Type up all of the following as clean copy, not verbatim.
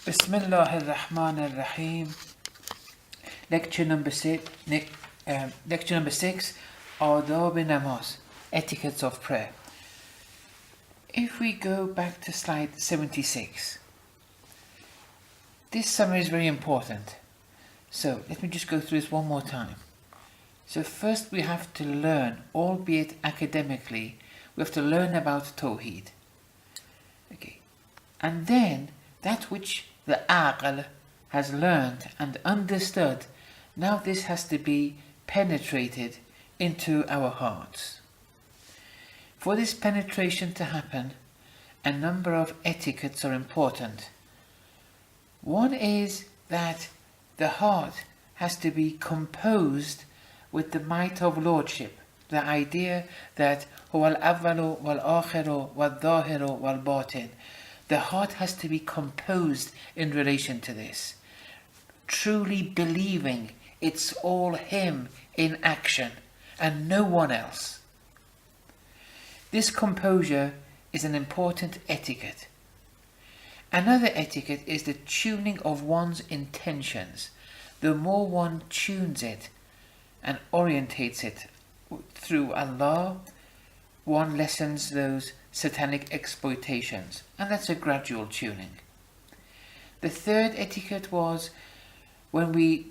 Bismillah ar-Rahman ar-Rahim. Lecture number six. Lecture number 6. Adab namaz, etiquettes of prayer. If we go back to slide 76, this summary is very important. So let me just go through this one more time. So first we have to learn, albeit academically, we have to learn about Tawheed. Okay, and then that which the aql has learned and understood, now this has to be penetrated into our hearts. For this penetration to happen, a number of etiquettes are important. One is that the heart has to be composed with the might of Lordship, the idea that huwa al-awwalu wal-akhiru wal-dhahiru wal-batin. The heart has to be composed in relation to this, truly believing it's all Him in action and no one else. This composure is an important etiquette. Another etiquette is the tuning of one's intentions. The more one tunes it and orientates it through Allah, one lessens those satanic exploitations, and that's a gradual tuning. The third etiquette was when we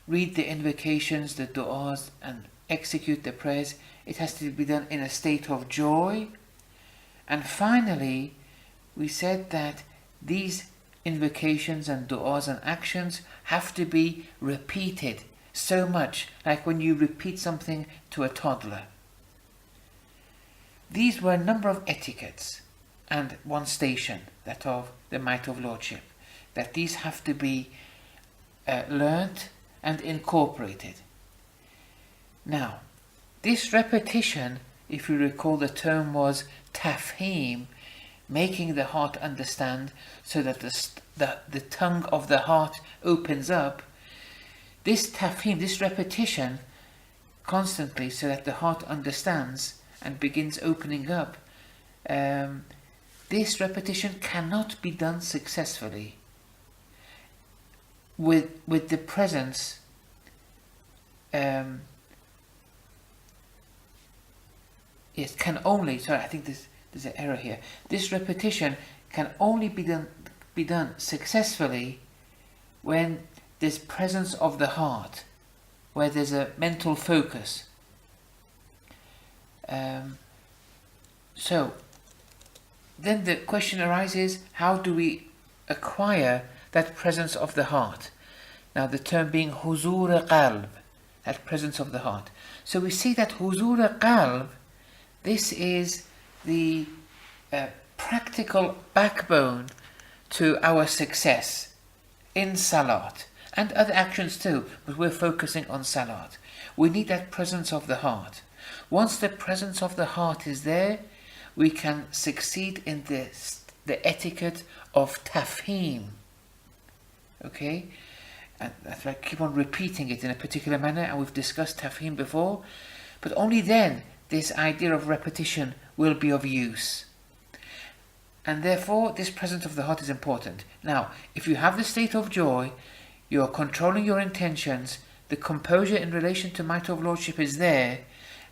read the invocations, the du'as, and execute the prayers, it has to be done in a state of joy. And finally, we said that these invocations and du'as and actions have to be repeated so much, like when you repeat something to a toddler. These were a number of etiquettes and one station, that of the might of Lordship, that these have to be learnt and incorporated. Now, this repetition, if you recall, the term was tafheem, making the heart understand so that the tongue of the heart opens up. This tafheem, this repetition constantly so that the heart understands and begins opening up, this repetition cannot be done successfully with the presence it can only, sorry, I think there's an error here. This repetition can only be done successfully when there's presence of the heart, where there's a mental focus. So then the question arises, how do we acquire that presence of the heart? Now the term being huzur qalb, that presence of the heart. So we see that huzur qalb, this is the practical backbone to our success in salat and other actions too, but we're focusing on salat. We need that presence of the heart. Once the presence of the heart is there, we can succeed in the etiquette of tafheem. Okay? And that's right, keep on repeating it in a particular manner, and we've discussed tafheem before, but only then this idea of repetition will be of use. And therefore, this presence of the heart is important. Now, if you have the state of joy, you're controlling your intentions, the composure in relation to might of Lordship is there,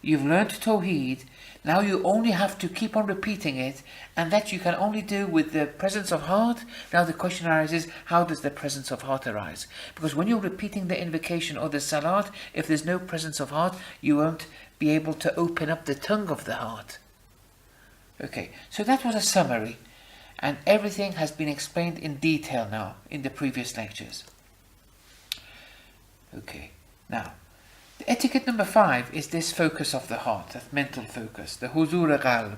you've learned Tawheed, now you only have to keep on repeating it, and that you can only do with the presence of heart. Now the question arises, how does the presence of heart arise? Because when you're repeating the invocation or the salat, if there's no presence of heart, you won't be able to open up the tongue of the heart. Okay, so that was a summary, and everything has been explained in detail now in the previous lectures. Okay, now, the etiquette number 5 is this focus of the heart, that mental focus, the huzur qalb.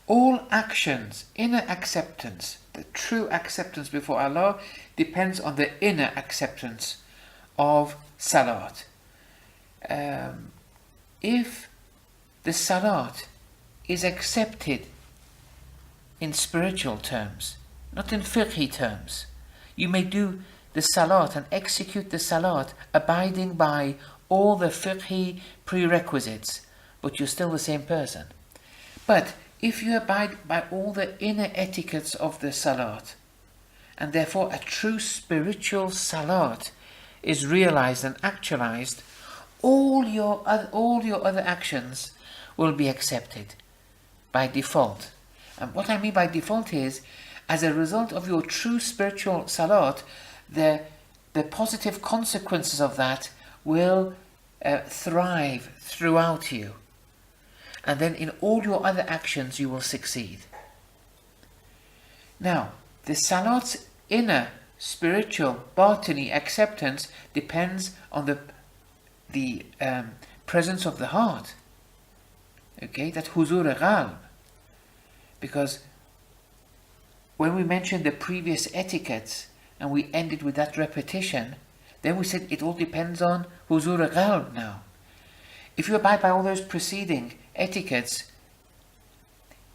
All actions, inner acceptance, the true acceptance before Allah depends on the inner acceptance of salat. If the salat is accepted in spiritual terms, not in fiqhi terms, you may do the salat and execute the salat abiding by all the fiqhi prerequisites, but you're still the same person. But if you abide by all the inner etiquettes of the salat and therefore a true spiritual salat is realized and actualized, all your other actions will be accepted by default. And what I mean by default is, as a result of your true spiritual salat, the positive consequences of that will thrive throughout you. And then in all your other actions you will succeed. Now, the salat's inner spiritual, batini acceptance depends on the presence of the heart. Okay, that huzur qalb. Because when we mentioned the previous etiquettes and we ended with that repetition, then we said it all depends on huzur qalb now. If you abide by all those preceding etiquettes,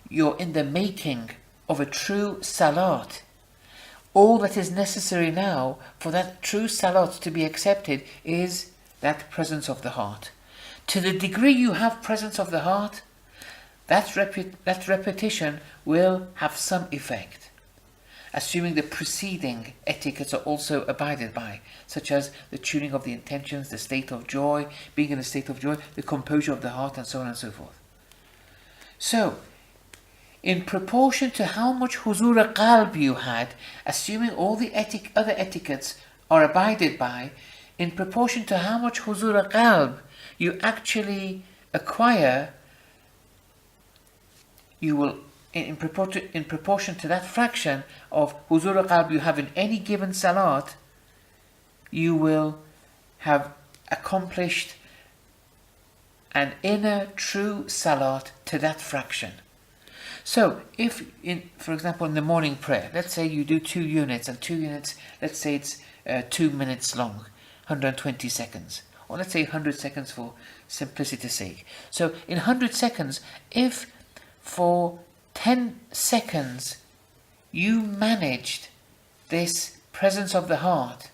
you're in the making of a true salat. All that is necessary now for that true salat to be accepted is that presence of the heart. To the degree you have presence of the heart, that repetition will have some effect, assuming the preceding etiquettes are also abided by, such as the tuning of the intentions, the state of joy, being in a state of joy, the composure of the heart, and so on and so forth. So, in proportion to how much huzur qalb you had, assuming all the other etiquettes are abided by, in proportion to how much huzur qalb you actually acquire, you will, in proportion to that fraction of huzur qalb you have in any given salat, you will have accomplished an inner true salat to that fraction. So, if, for example, in the morning prayer, let's say you do 2 units, and 2 units, let's say it's 2 minutes long, 120 seconds, or let's say 100 seconds for simplicity's sake. So, in 100 seconds, if for 10 seconds you managed this presence of the heart,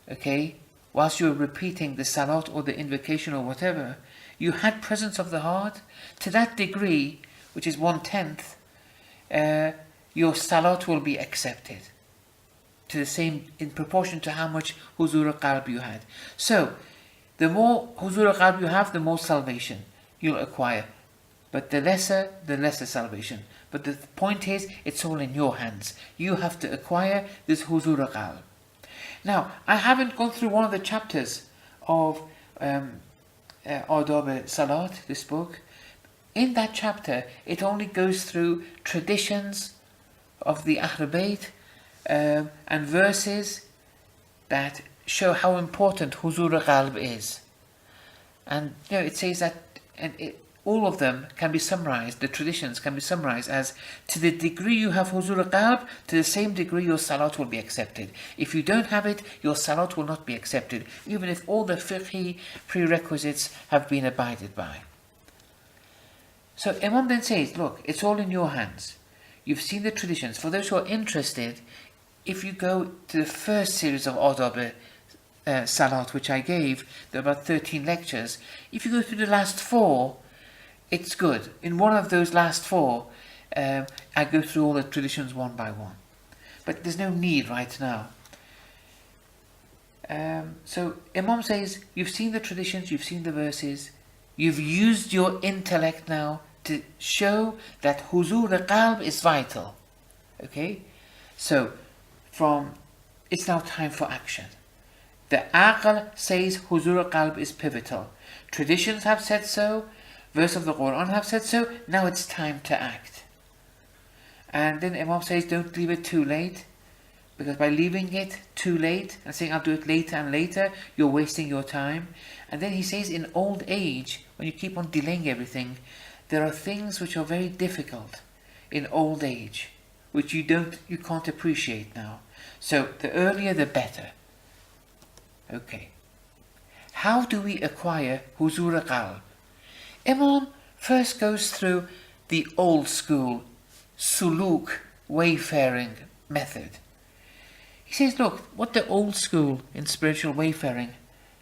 okay, whilst you were repeating the salat or the invocation or whatever, you had presence of the heart, to that degree, which is 1/10, your salat will be accepted to the same, in proportion to how much huzur qalb you had. So, the more huzur qalb you have, the more salvation you'll acquire. But the lesser salvation. But the point is, it's all in your hands. You have to acquire this huzur qalb. Now, I haven't gone through one of the chapters of Adab Salat, this book. In that chapter, it only goes through traditions of the Ahl Bayt and verses that show how important huzur qalb is. And it says that, all of them can be summarized, the traditions can be summarized as, to the degree you have huzur qalb, to the same degree your salat will be accepted. If you don't have it, your salat will not be accepted, even if all the fiqhi prerequisites have been abided by. So Imam then says, look, it's all in your hands. You've seen the traditions. For those who are interested, if you go to the first series of Adab Salat, which I gave, there are about 13 lectures. If you go through the last 4, it's good. In one of those last 4, I go through all the traditions one by one. But there's no need right now. So Imam says, you've seen the traditions, you've seen the verses, you've used your intellect now to show that huzur qalb is vital. Okay? So, it's now time for action. The aql says huzur qalb is pivotal. Traditions have said so, verse of the Quran have said so, now it's time to act. And then Imam says, don't leave it too late, because by leaving it too late and saying I'll do it later and later, you're wasting your time. And then he says, in old age, when you keep on delaying everything, there are things which are very difficult in old age, which you can't appreciate now. So the earlier the better. Okay. How do we acquire huzur qalb? Imam first goes through the old school suluk wayfaring method. He says, look, what the old school in spiritual wayfaring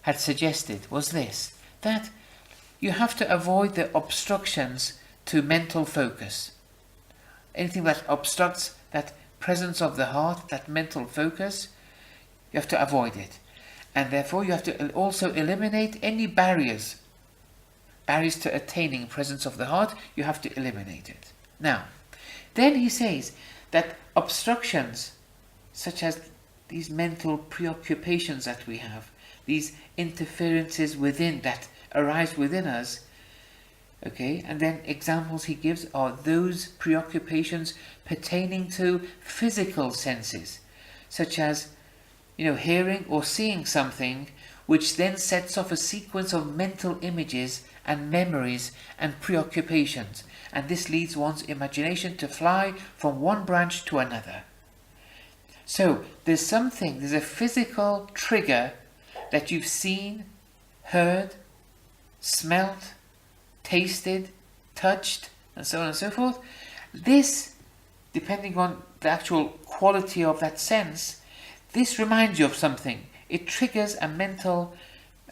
had suggested was this, that you have to avoid the obstructions to mental focus. Anything that obstructs that presence of the heart, that mental focus, you have to avoid it. And therefore you have to also eliminate any barriers to attaining presence of the heart. You have to eliminate it. Now, then he says that obstructions, such as these mental preoccupations that we have, these interferences within that arise within us, okay, and then examples he gives are those preoccupations pertaining to physical senses, such as, hearing or seeing something, which then sets off a sequence of mental images and memories and preoccupations, and this leads one's imagination to fly from one branch to another. So there's a physical trigger that you've seen, heard, smelt, tasted, touched, and so on and so forth. This, depending on the actual quality of that sense, this reminds you of something. It triggers a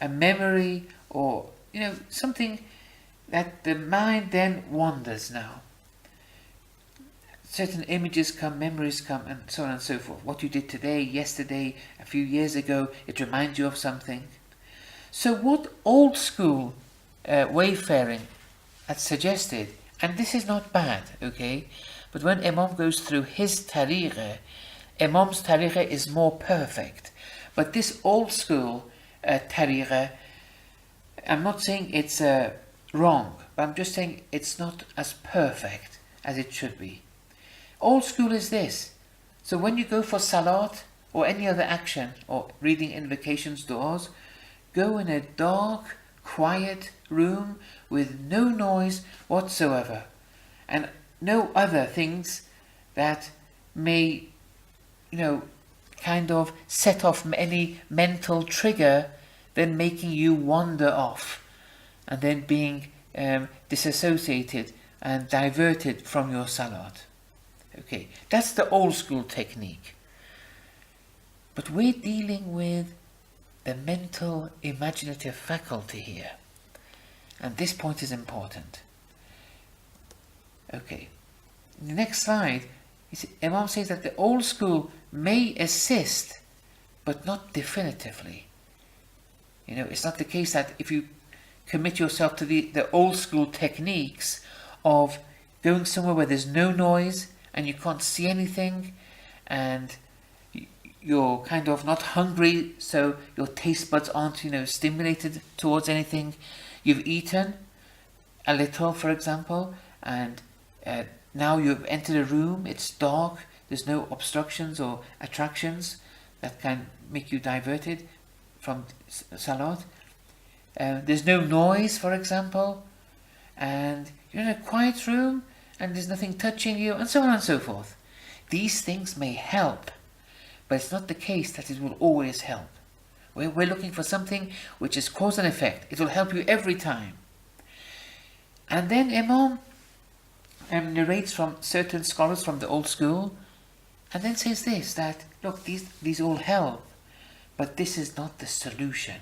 memory, or something that the mind then wanders now. Certain images come, memories come, and so on and so forth. What you did today, yesterday, a few years ago, it reminds you of something. So what old school wayfaring had suggested, and this is not bad, okay, but when Imam goes through his tariqah, Imam's tariqah is more perfect. But this old school tariqah, I'm not saying it's wrong, but I'm just saying it's not as perfect as it should be. Old school is this. So when you go for salat or any other action or reading invocations, du'as, go in a dark, quiet room with no noise whatsoever and no other things that may, kind of set off any mental trigger, then making you wander off and then being disassociated and diverted from your salat. Okay, that's the old school technique. But we're dealing with the mental imaginative faculty here. And this point is important. Okay, the next slide, Imam says that the old school may assist, but not definitively. It's not the case that if you commit yourself to the old school techniques of going somewhere where there's no noise and you can't see anything and you're kind of not hungry, so your taste buds aren't, stimulated towards anything. You've eaten a little, for example, and now you've entered a room, it's dark, there's no obstructions or attractions that can make you diverted from salat. There's no noise, for example, and you're in a quiet room and there's nothing touching you, and so on and so forth. These things may help, but it's not the case that it will always help. We're looking for something which is cause and effect. It will help you every time. And then Imam narrates from certain scholars from the old school, and then says this, that look, these all help, but this is not the solution.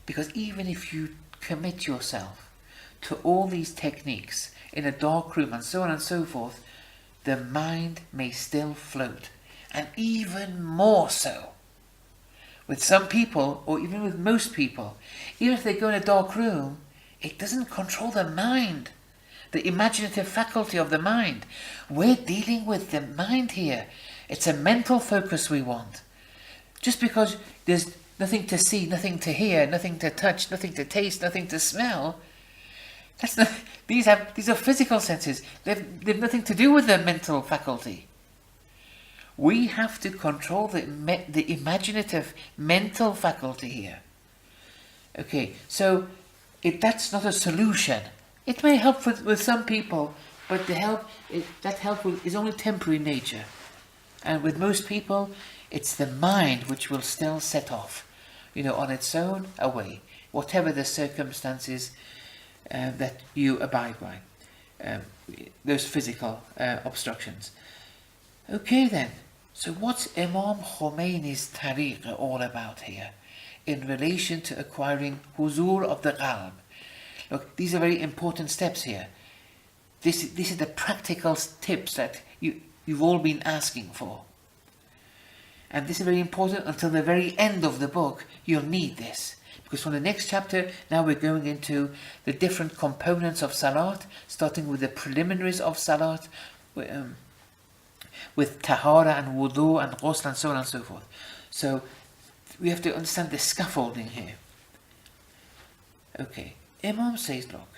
Because even if you commit yourself to all these techniques in a dark room and so on and so forth, the mind may still float. And even more so with some people, or even with most people, even if they go in a dark room, it doesn't control the mind, the imaginative faculty of the mind. We're dealing with the mind here. It's a mental focus we want. Just because there's nothing to see, nothing to hear, nothing to touch, nothing to taste, nothing to smell, that's not, these are physical senses. They've nothing to do with the mental faculty. We have to control the imaginative mental faculty here. Okay, so that's not a solution. It may help with some people, but that help is only temporary in nature. And with most people, it's the mind which will still set off, on its own, away, whatever the circumstances that you abide by, those physical obstructions. Okay then, so what's Imam Khomeini's tariqah all about here in relation to acquiring huzur of the qalb? Look, these are very important steps here. These are the practical tips that you've all been asking for. And this is very important. Until the very end of the book, you'll need this. Because from the next chapter, now we're going into the different components of Salat, starting with the preliminaries of Salat, with Tahara and Wudu and Ghusl and so on and so forth. So we have to understand the scaffolding here. Okay, Imam says, look,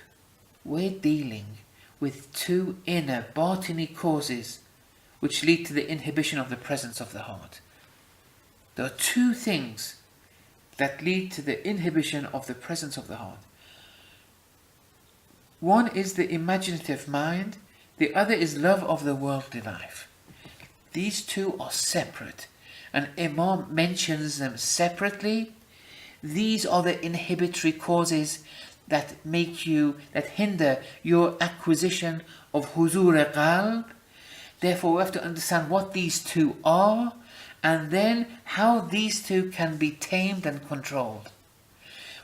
we're dealing with two inner batini causes which lead to the inhibition of the presence of the heart. There are two things that lead to the inhibition of the presence of the heart. One is the imaginative mind, the other is love of the worldly life. These two are separate, and Imam mentions them separately. These are the inhibitory causes that hinder your acquisition of huzur qalb. Therefore we have to understand what these two are, and then how these two can be tamed and controlled.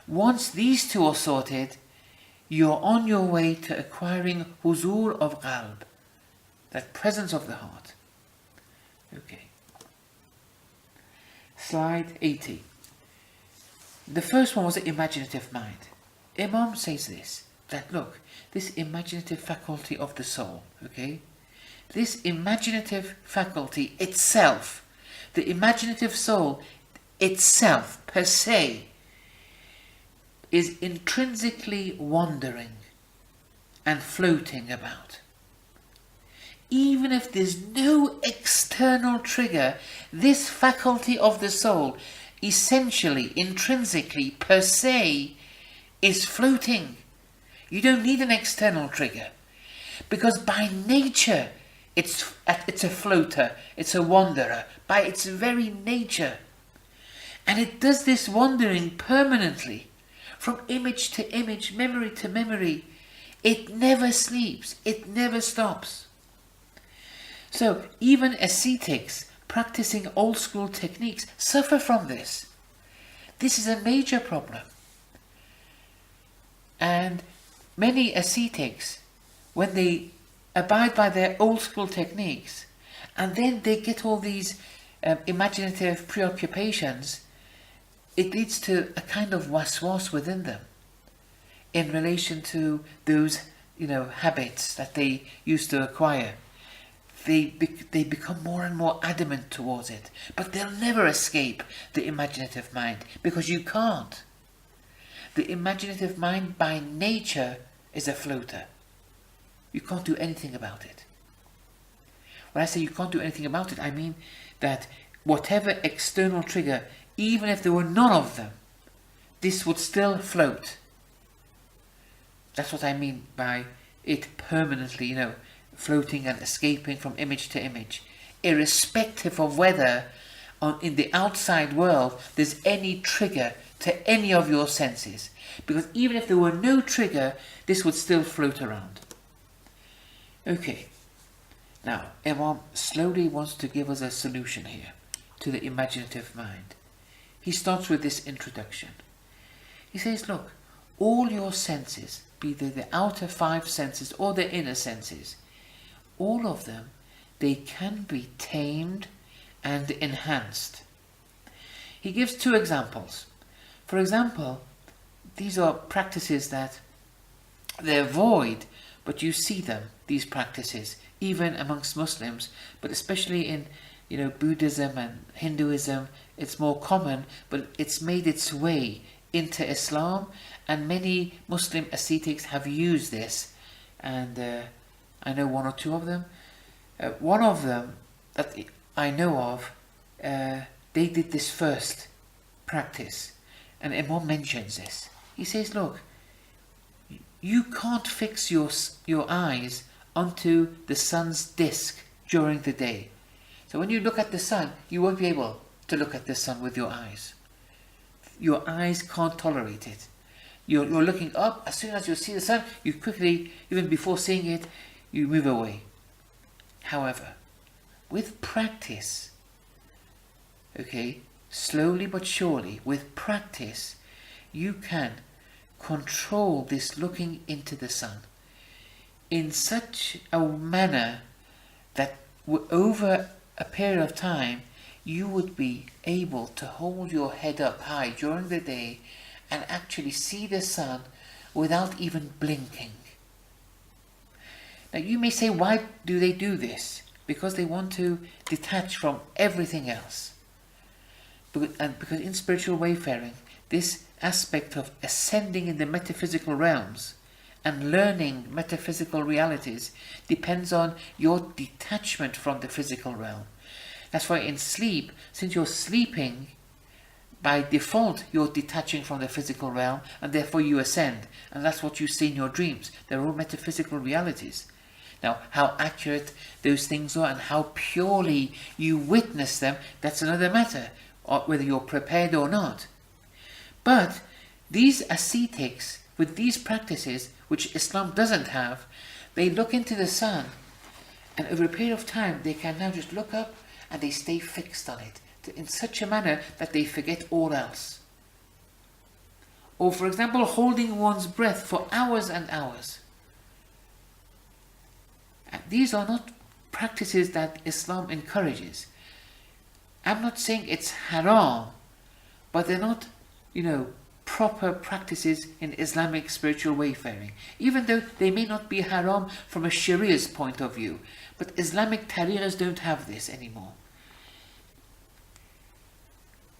Once these two are sorted, you're on your way to acquiring huzur of qalb, that presence of the heart. Okay. Slide 80. The first one was the imaginative mind. Imam says this, that look, this imaginative faculty of the soul, okay? This imaginative faculty itself, the imaginative soul itself, per se, is intrinsically wandering and floating about. Even if there's no external trigger, this faculty of the soul, essentially, intrinsically, per se, is floating. You don't need an external trigger, because by nature, it's a floater, it's a wanderer, by its very nature. And it does this wandering permanently, from image to image, memory to memory. It never sleeps, it never stops. So even ascetics practicing old school techniques suffer from this. This is a major problem. And many ascetics, when they abide by their old school techniques, and then they get all these imaginative preoccupations, it leads to a kind of waswas within them in relation to those, habits that they used to acquire. They become more and more adamant towards it, but they'll never escape the imaginative mind, because you can't. The imaginative mind by nature is a floater. You can't do anything about it. When I say you can't do anything about it, I mean that whatever external trigger, even if there were none of them, this would still float. That's what I mean by it permanently, floating and escaping from image to image, irrespective of whether in the outside world there's any trigger to any of your senses. Because even if there were no trigger, this would still float around. Okay, now Imam slowly wants to give us a solution here to the imaginative mind. He starts with this introduction. He says, look, all your senses, be they the outer five senses or the inner senses, all of them, they can be tamed and enhanced. He gives two examples. For example, these are practices that they're void, but you see them, these practices, even amongst Muslims, but especially in Buddhism and Hinduism, it's more common, but it's made its way into Islam, and many Muslim ascetics have used this, and I know one or two of them. One of them that I know of, they did this first practice, and Imam mentions this. He says, look, you can't fix your eyes onto the sun's disk during the day. So when you look at the sun, you won't be able to look at the sun with your eyes. Your eyes can't tolerate it. You're looking up, as soon as you see the sun, you quickly, even before seeing it, you move away. However, with practice, slowly but surely, with practice, you can control this looking into the sun in such a manner that over a period of time, you would be able to hold your head up high during the day and actually see the sun without even blinking. Now you may say, why do they do this? Because they want to detach from everything else. And because in spiritual wayfaring, this aspect of ascending in the metaphysical realms and learning metaphysical realities depends on your detachment from the physical realm. That's why in sleep, since you're sleeping, by default you're detaching from the physical realm, and therefore you ascend, and that's what you see in your dreams. They're all metaphysical realities. Now, how accurate those things are and how purely you witness them, that's another matter, or whether you're prepared or not. But these ascetics, with these practices, which Islam doesn't have, they look into the sun, and over a period of time they can now just look up and they stay fixed on it in such a manner that they forget all else. Or for example, holding one's breath for hours and hours. And these are not practices that Islam encourages. I'm not saying it's haram, but they're not, proper practices in Islamic spiritual wayfaring. Even though they may not be haram from a Sharia's point of view, but Islamic tariqas don't have this anymore.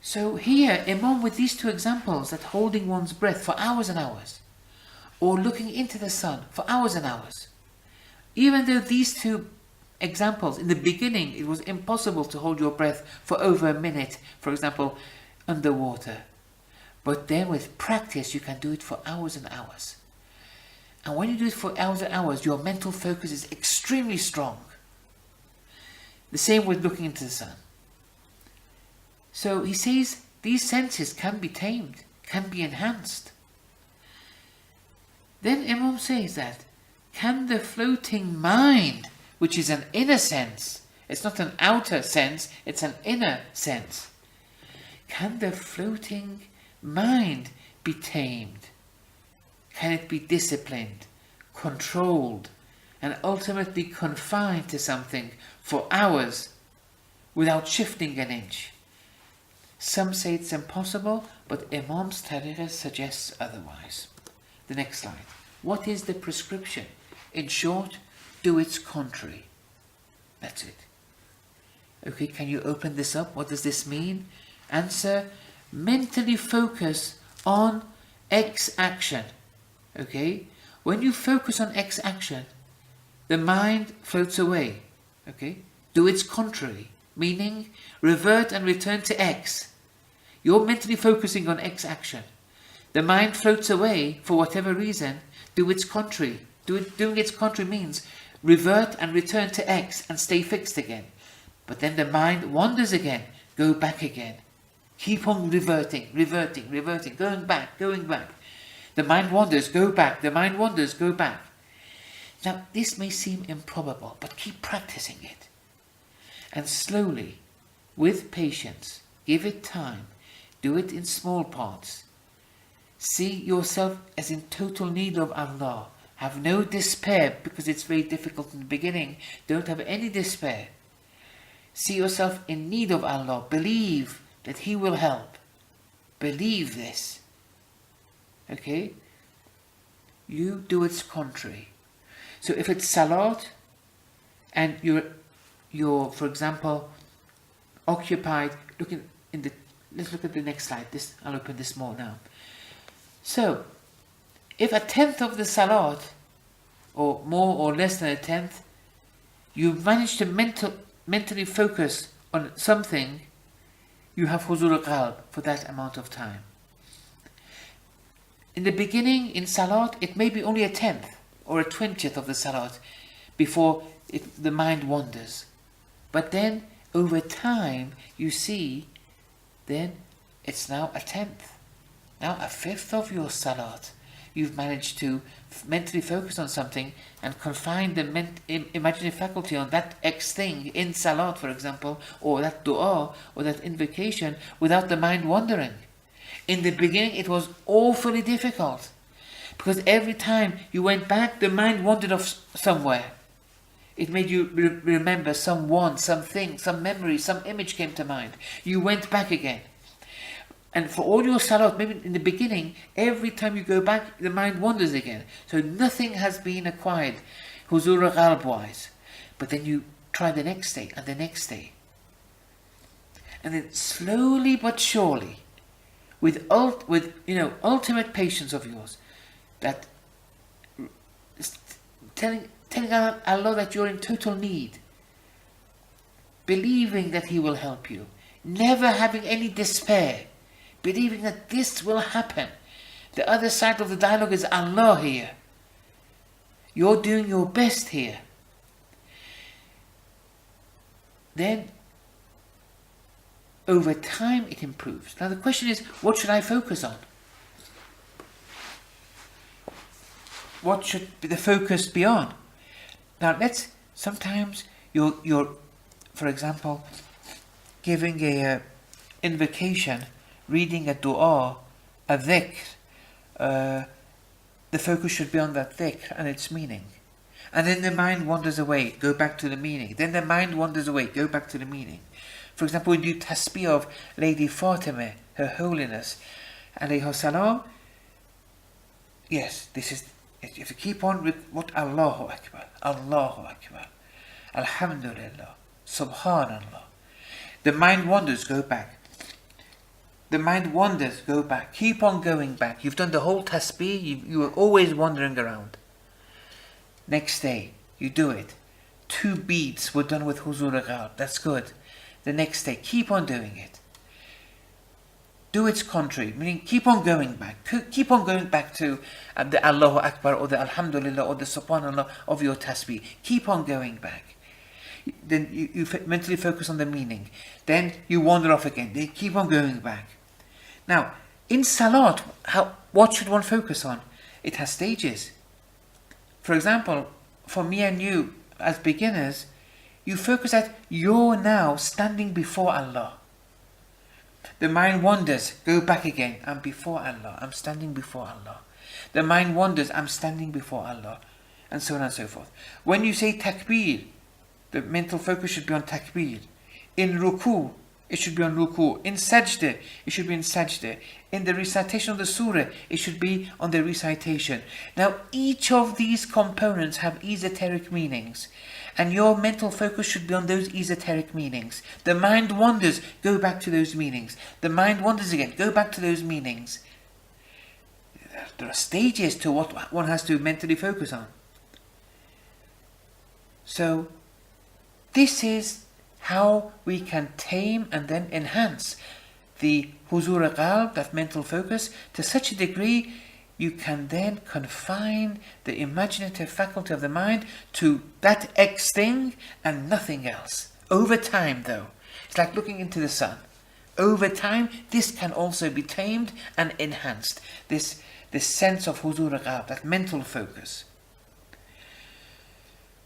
So here, Imam with these two examples, that holding one's breath for hours and hours, or looking into the sun for hours and hours, even though these two examples, in the beginning it was impossible to hold your breath for over a minute, for example, underwater. But then with practice you can do it for hours and hours. And when you do it for hours and hours, your mental focus is extremely strong. The same with looking into the sun. So he says these senses can be tamed, can be enhanced. Then Imam says that, can the floating mind, which is an inner sense, it's not an outer sense, it's an inner sense, can the floating mind be tamed? Can it be disciplined, controlled, and ultimately confined to something for hours without shifting an inch? Some say it's impossible, but Imam's tariqah suggests otherwise. The next slide. What is the prescription? In short, do its contrary. That's it. Okay, can you open this up? What does this mean? Answer, mentally focus on X action. Okay? When you focus on X action, the mind floats away. Okay? Do its contrary, meaning revert and return to X. You're mentally focusing on X action. The mind floats away for whatever reason. Do its contrary. Doing its contrary means revert and return to X and stay fixed again. But then the mind wanders again. Go back again. Keep on reverting, going back. The mind wanders, go back. The mind wanders, go back. Now, this may seem improbable, but keep practicing it. And slowly, with patience, give it time. Do it in small parts. See yourself as in total need of Allah. Have no despair, because it's very difficult in the beginning. Don't have any despair. See yourself in need of Allah. Believe that He will help. Believe this. Okay? You do its contrary. So if it's salat, and you're for example, occupied, let's look at the next slide. I'll open this more now. So, if a tenth of the salat, or more or less than a tenth, you manage to mentally focus on something, you have huzur al-qalb for that amount of time. In the beginning, in salat, it may be only a tenth or a 20th of the salat before the mind wanders. But then, over time, you see, then it's now a tenth. Now a fifth of your salat. You've managed to mentally focus on something and confine the imaginative faculty on that X thing in salat, for example, or that dua, or that invocation, without the mind wandering. In the beginning, it was awfully difficult, because every time you went back, the mind wandered off somewhere. It made you remember someone, something, some memory, some image came to mind. You went back again. And for all your salat, maybe in the beginning, every time you go back, the mind wanders again. So nothing has been acquired, huzur qalb wise. But then you try the next day and the next day. And then slowly but surely, with ultimate patience of yours, that telling Allah that you're in total need, believing that He will help you, never having any despair, believing that this will happen. The other side of the dialogue is Allah here. You're doing your best here. Then, over time it improves. Now the question is, what should I focus on? What should the focus be on? Now sometimes you're for example, giving a invocation, reading a dua, a dhikr, the focus should be on that dhikr and its meaning. And then the mind wanders away, go back to the meaning. Then the mind wanders away, go back to the meaning. For example, we do tasbih of Lady Fatima, Her Holiness, alayhi salam. Yes, this is, if you keep on with what Allahu Akbar, Alhamdulillah, Subhanallah. The mind wanders, go back. The mind wanders, go back. Keep on going back. You've done the whole tasbih, you are always wandering around. Next day, you do it. 2 beats were done with huzur qalb. That's good. The next day, keep on doing it. Do its contrary, meaning keep on going back. Keep on going back to the Allahu Akbar or the Alhamdulillah or the Subhanallah of your tasbih. Keep on going back. Then you mentally focus on the meaning. Then you wander off again. Then keep on going back. Now, in Salat, what should one focus on? It has stages. For example, for me and you as beginners, you focus that you're now standing before Allah. The mind wanders, go back again. I'm before Allah. I'm standing before Allah. The mind wanders, I'm standing before Allah. And so on and so forth. When you say takbir, the mental focus should be on takbir. In ruku, it should be on ruku. In sajda, it should be in sajda. In the recitation of the surah, it should be on the recitation. Now, each of these components have esoteric meanings. And your mental focus should be on those esoteric meanings. The mind wanders, go back to those meanings. The mind wanders again, go back to those meanings. There are stages to what one has to mentally focus on. So, this is how we can tame and then enhance the huzur qalb, that mental focus, to such a degree you can then confine the imaginative faculty of the mind to that X thing and nothing else. Over time though, it's like looking into the sun. Over time, this can also be tamed and enhanced. This sense of huzur qalb, that mental focus.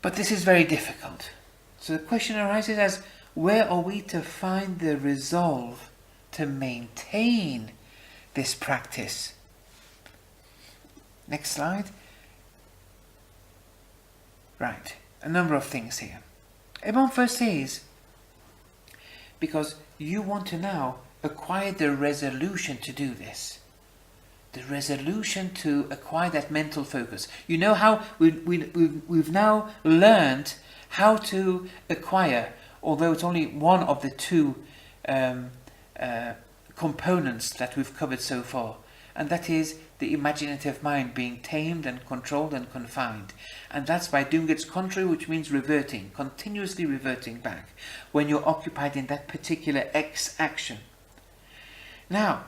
But this is very difficult. So the question arises as, where are we to find the resolve to maintain this practice? Next slide. Right, a number of things here. Imam first says, because you want to now acquire the resolution to do this. The resolution to acquire that mental focus. You know how we've now learned how to acquire, although it's only one of the 2 components that we've covered so far, and that is the imaginative mind being tamed and controlled and confined. And that's by doing its contrary, which means reverting, continuously reverting back when you're occupied in that particular X action. Now,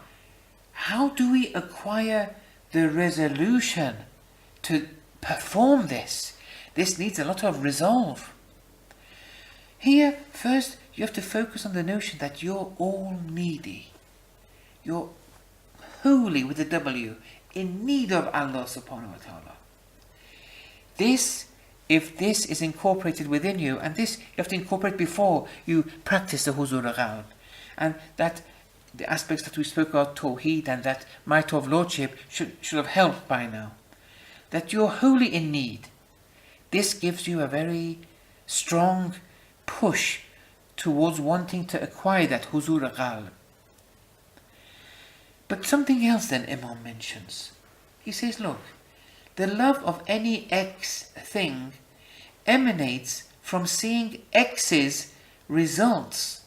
how do we acquire the resolution to perform this? This needs a lot of resolve. Here, first, you have to focus on the notion that you're all needy. You're wholly, with a W, in need of Allah subhanahu wa ta'ala. If this is incorporated within you, and this you have to incorporate before you practice the huzur qalb, and that the aspects that we spoke about, tawheed and that might of lordship, should have helped by now. That you're wholly in need. This gives you a very strong push towards wanting to acquire that huzur qalb. But something else then Imam mentions. He says, look, the love of any X thing emanates from seeing X's results.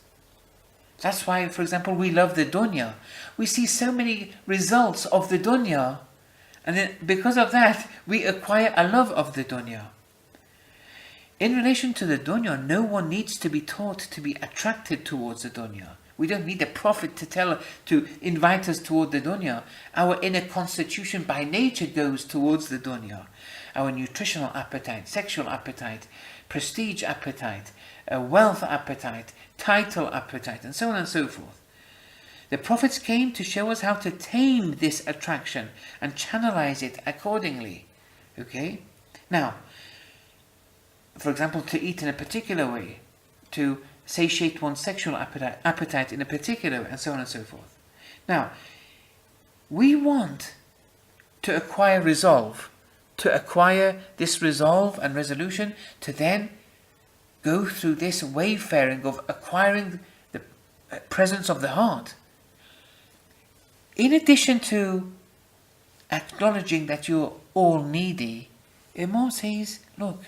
That's why, for example, we love the dunya. We see so many results of the dunya, and then because of that, we acquire a love of the dunya. In relation to the dunya, no one needs to be taught to be attracted towards the dunya. We don't need a prophet to invite us toward the dunya. Our inner constitution by nature goes towards the dunya. Our nutritional appetite, sexual appetite, prestige appetite, wealth appetite, title appetite, and so on and so forth. The prophets came to show us how to tame this attraction and channelize it accordingly. Okay? Now, for example, to eat in a particular way, to satiate one's sexual appetite in a particular way, and so on and so forth. Now, we want to acquire resolve, to acquire this resolve and resolution, to then go through this wayfaring of acquiring the presence of the heart. In addition to acknowledging that you're all needy, Imam says, look,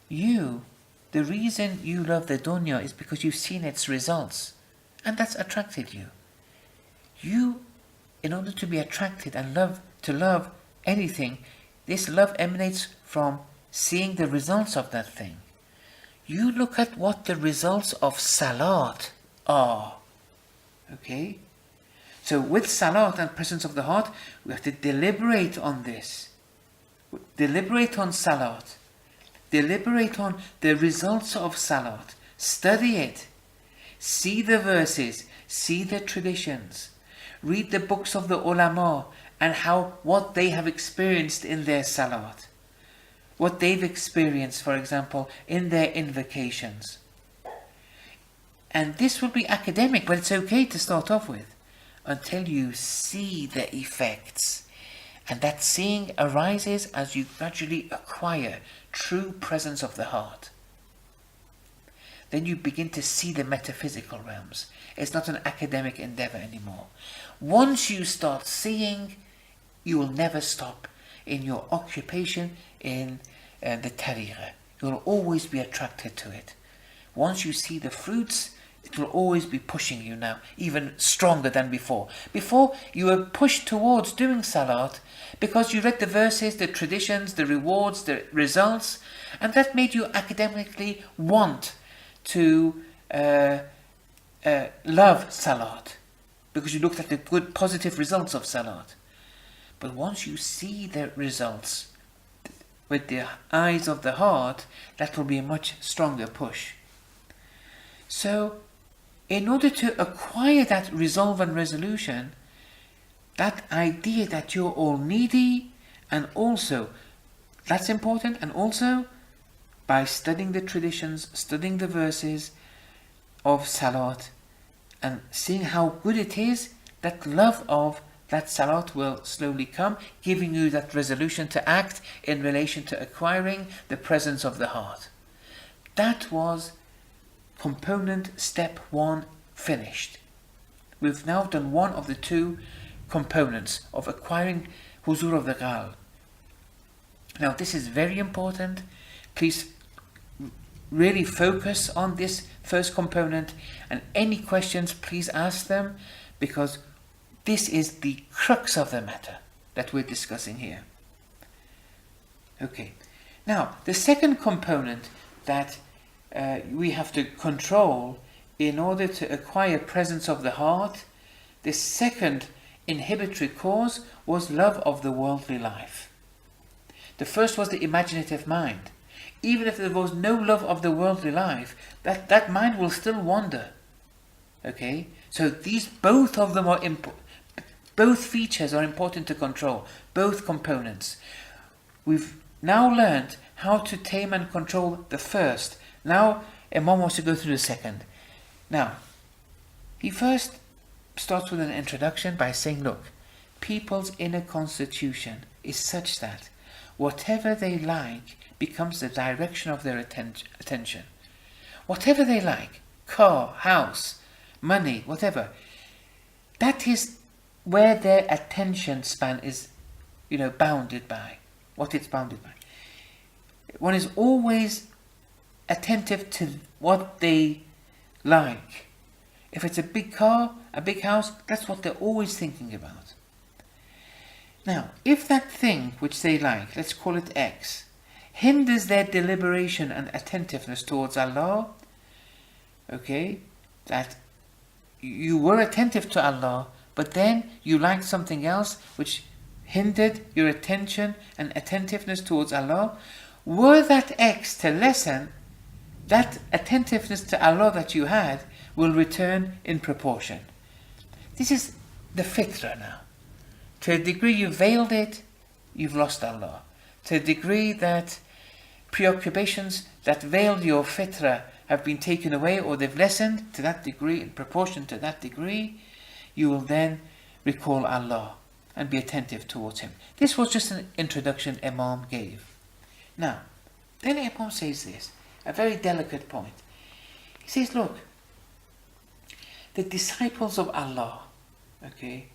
the reason you love the dunya is because you've seen its results, and that's attracted you. You, in order to be attracted and love anything, this love emanates from seeing the results of that thing. You look at what the results of salat are. Okay? So with salat and presence of the heart, we have to deliberate on this. Deliberate on salat. Deliberate on the results of salat. Study it. See the verses. See the traditions. Read the books of the ulama and what they have experienced in their salat. What they've experienced, for example, in their invocations. And this will be academic, but it's okay to start off with, until you see the effects. And that seeing arises as you gradually acquire true presence of the heart. Then you begin to see the metaphysical realms. It's not an academic endeavor anymore. Once you start seeing, you will never stop in your occupation in the tariqah. You'll always be attracted to it. Once you see the fruits, it will always be pushing you now, even stronger than before. Before, you were pushed towards doing salat because you read the verses, the traditions, the rewards, the results, and that made you academically want to love salat because you looked at the good, positive results of salat. But once you see the results with the eyes of the heart, that will be a much stronger push. So, in order to acquire that resolve and resolution, that idea that you're all needy, and also, that's important, and also by studying the traditions, studying the verses of salat, and seeing how good it is, that love of that salat will slowly come, giving you that resolution to act in relation to acquiring the presence of the heart. That was component step 1 finished. We've now done one of the 2 components of acquiring huzur of the qalb. Now this is very important. Please really focus on this first component, and any questions please ask them, because this is the crux of the matter that we're discussing here. Okay, now the second component that we have to control in order to acquire presence of the heart, the second inhibitory cause was love of the worldly life. The first was the imaginative mind. Even if there was no love of the worldly life, that mind will still wander. Okay, so both of them are important. Both features are important to control, both components. We've now learned how to tame and control the first. Now Imam wants to go through the second. Now, he first starts with an introduction by saying, look, people's inner constitution is such that whatever they like becomes the direction of their attention. Whatever they like, car, house, money, whatever, that is where their attention span is, bounded by, what it's bounded by. One is always attentive to what they like. If it's a big car, a big house, that's what they're always thinking about. Now, if that thing which they like, let's call it X, hinders their deliberation and attentiveness towards Allah, okay, that you were attentive to Allah, but then you liked something else which hindered your attention and attentiveness towards Allah, were that X to lessen, that attentiveness to Allah that you had will return in proportion. This is the fitrah now. To a degree you veiled it, you've lost Allah. To a degree that preoccupations that veiled your fitrah have been taken away or they've lessened to that degree, in proportion to that degree, you will then recall Allah and be attentive towards Him. This was just an introduction Imam gave. Now, then Imam says this, a very delicate point. He says, look, the disciples of Allah, okay,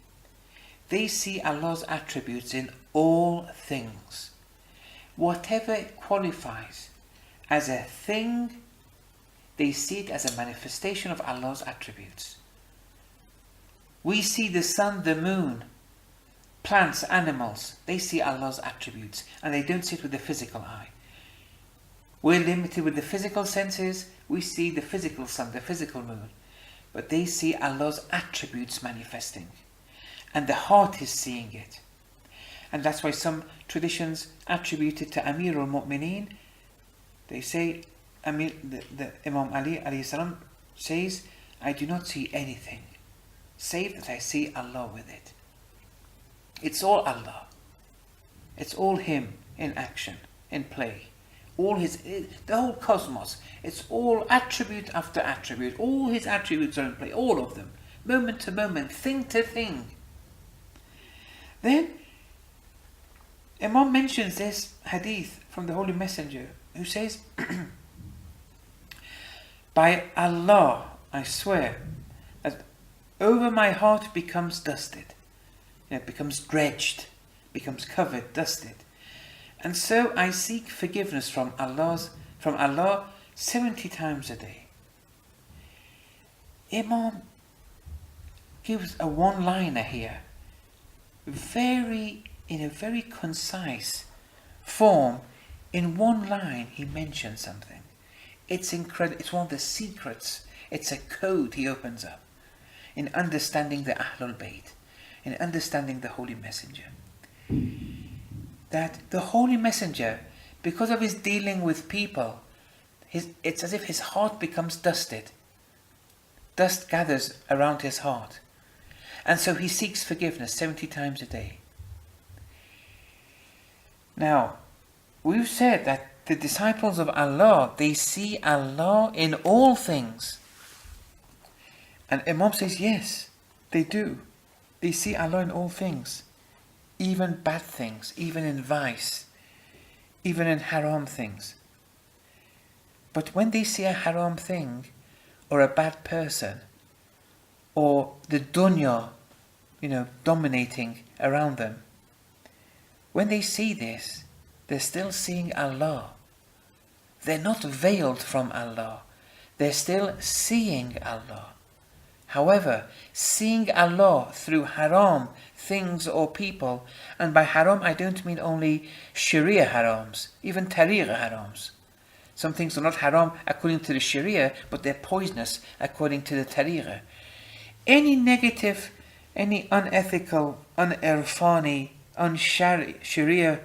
they see Allah's attributes in all things. Whatever qualifies as a thing, they see it as a manifestation of Allah's attributes. We see the sun, the moon, plants, animals, they see Allah's attributes and they don't see it with the physical eye. We're limited with the physical senses, we see the physical sun, the physical moon, but they see Allah's attributes manifesting and the heart is seeing it. And that's why some traditions attribute it to Amir al-Mu'mineen. They say, the Imam Ali alayhi salam says, I do not see anything save that I see Allah with it. It's all Allah. It's all Him in action, in play. The whole cosmos, it's all attribute after attribute. All His attributes are in play, all of them, moment to moment, thing to thing. Then Imam mentions this hadith from the Holy Messenger who says, by Allah, I swear, that over my heart becomes dusted. It becomes dredged, becomes covered, dusted. And so I seek forgiveness from Allah 70 times a day. Imam gives a one-liner here, in a very concise form. In one line he mentions something. It's incredible. It's one of the secrets. It's a code he opens up in understanding the Ahlul Bayt, in understanding the Holy Messenger. That the Holy Messenger, because of his dealing with people, it's as if his heart becomes dusted. Dust gathers around his heart. And so he seeks forgiveness 70 times a day. Now, we've said that the disciples of Allah, they see Allah in all things. And Imam says, yes, they do. They see Allah in all things. Even bad things, even in vice, even in haram things. But when they see a haram thing, or a bad person, or the dunya, dominating around them, when they see this, they're still seeing Allah. They're not veiled from Allah. They're still seeing Allah. However, seeing Allah through haram things or people, and by haram I don't mean only Sharia harams, even tariqa harams. Some things are not haram according to the Sharia, but they're poisonous according to the tariqa. Any negative, any unethical, un-irfani, un-Sharia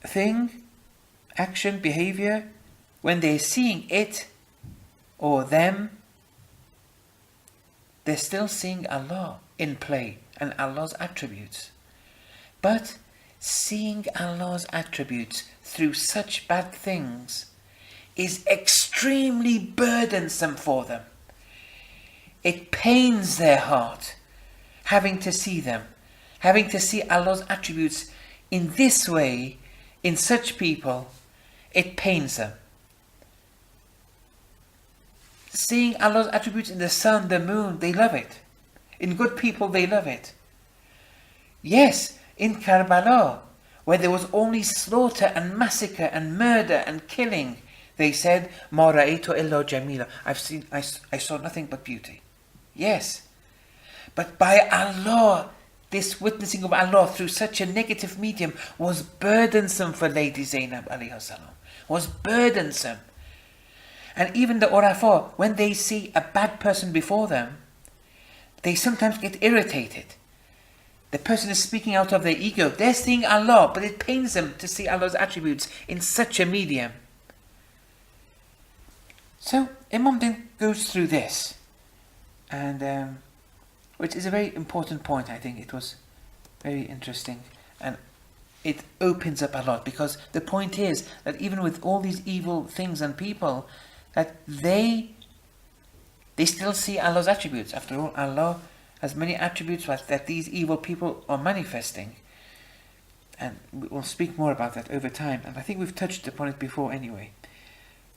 thing, action, behavior, when they're seeing it or them, they're still seeing Allah in play and Allah's attributes. But seeing Allah's attributes through such bad things is extremely burdensome for them. It pains their heart having to see them, having to see Allah's attributes in this way, in such people, it pains them. Seeing Allah's attributes in the sun, the moon, they love it. In good people, they love it. Yes, in Karbala, where there was only slaughter and massacre and murder and killing, they said, "Ma ra'aytu illa jamila." I saw nothing but beauty. Yes, but by Allah, this witnessing of Allah through such a negative medium was burdensome for Lady Zainab alayhi salam. Was burdensome. And even the Urafa, when they see a bad person before them, they sometimes get irritated. The person is speaking out of their ego. They're seeing Allah, but it pains them to see Allah's attributes in such a medium. So Imam then goes through this, and which is a very important point. I think it was very interesting, and it opens up a lot, because the point is that even with all these evil things and people, that they still see Allah's attributes. After all, Allah has many attributes that these evil people are manifesting. And we'll speak more about that over time. And I think we've touched upon it before anyway.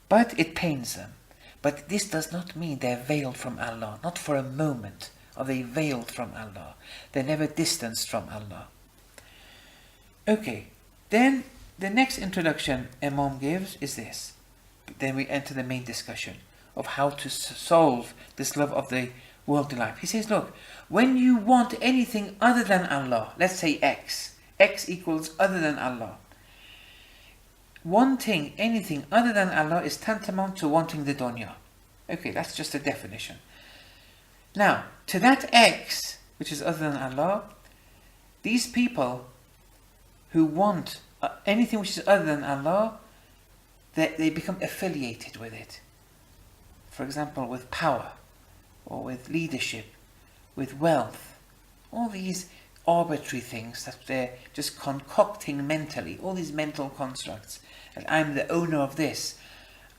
But it pains them. But this does not mean they're veiled from Allah. Not for a moment are they veiled from Allah. They're never distanced from Allah. Okay, then the next introduction Imam gives is this. Then we enter the main discussion of how to solve this love of the worldly life. He says, look, when you want anything other than Allah, let's say X equals other than Allah. Wanting anything other than Allah is tantamount to wanting the dunya. Okay, that's just a definition. Now, to that X, which is other than Allah, these people who want anything which is other than Allah, they become affiliated with it. For example, with power, or with leadership, with wealth, all these arbitrary things that they're just concocting mentally, all these mental constructs. And I'm the owner of this,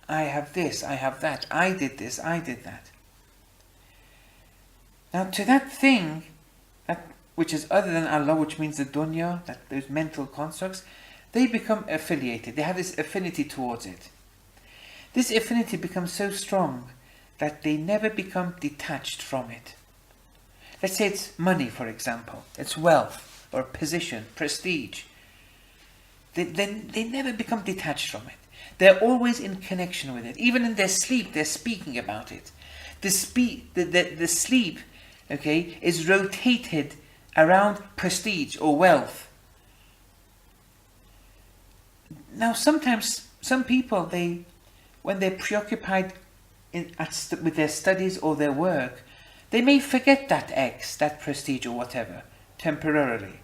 I have that, I did this, I did that. Now to that thing, which is other than Allah, which means the dunya, that those mental constructs, they become affiliated. They have this affinity towards it. This affinity becomes so strong that they never become detached from it. Let's say it's money, for example. It's wealth, or position, prestige. They never become detached from it. They're always in connection with it. Even in their sleep, they're speaking about it. The sleep, okay, is rotated around prestige or wealth. Now, sometimes some people, when they're preoccupied with their studies or their work, they may forget that X, that prestige or whatever, temporarily.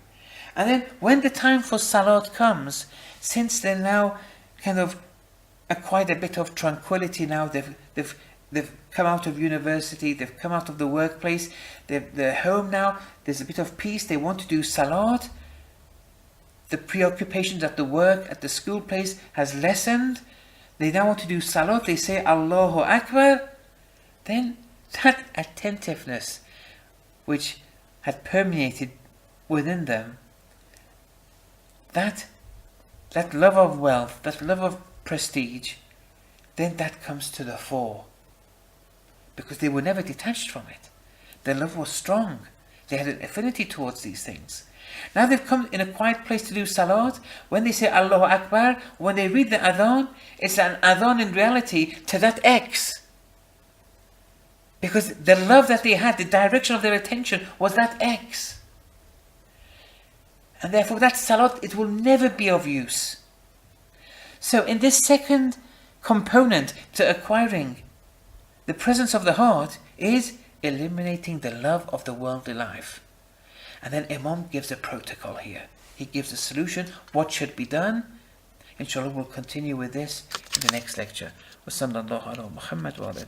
And then when the time for salat comes, since they're now kind of acquired a bit of tranquility now, they've come out of university, they've come out of the workplace, they're home now, there's a bit of peace, they want to do salat. The preoccupations at the work, at the school place has lessened. They now want to do salat, they say Allahu Akbar. Then that attentiveness which had permeated within them, that love of wealth, that love of prestige, then that comes to the fore. Because they were never detached from it. Their love was strong. They had an affinity towards these things. Now they've come in a quiet place to do salat. When they say Allahu Akbar, when they read the adhan, it's an adhan in reality to that X. Because the love that they had, the direction of their attention was that X. And therefore that salat, it will never be of use. So in this second component to acquiring the presence of the heart is eliminating the love of the worldly life. And then Imam gives a protocol here. He gives a solution, what should be done. Inshallah, we'll continue with this in the next lecture. Wa sallallahu ala Muhammad wa ala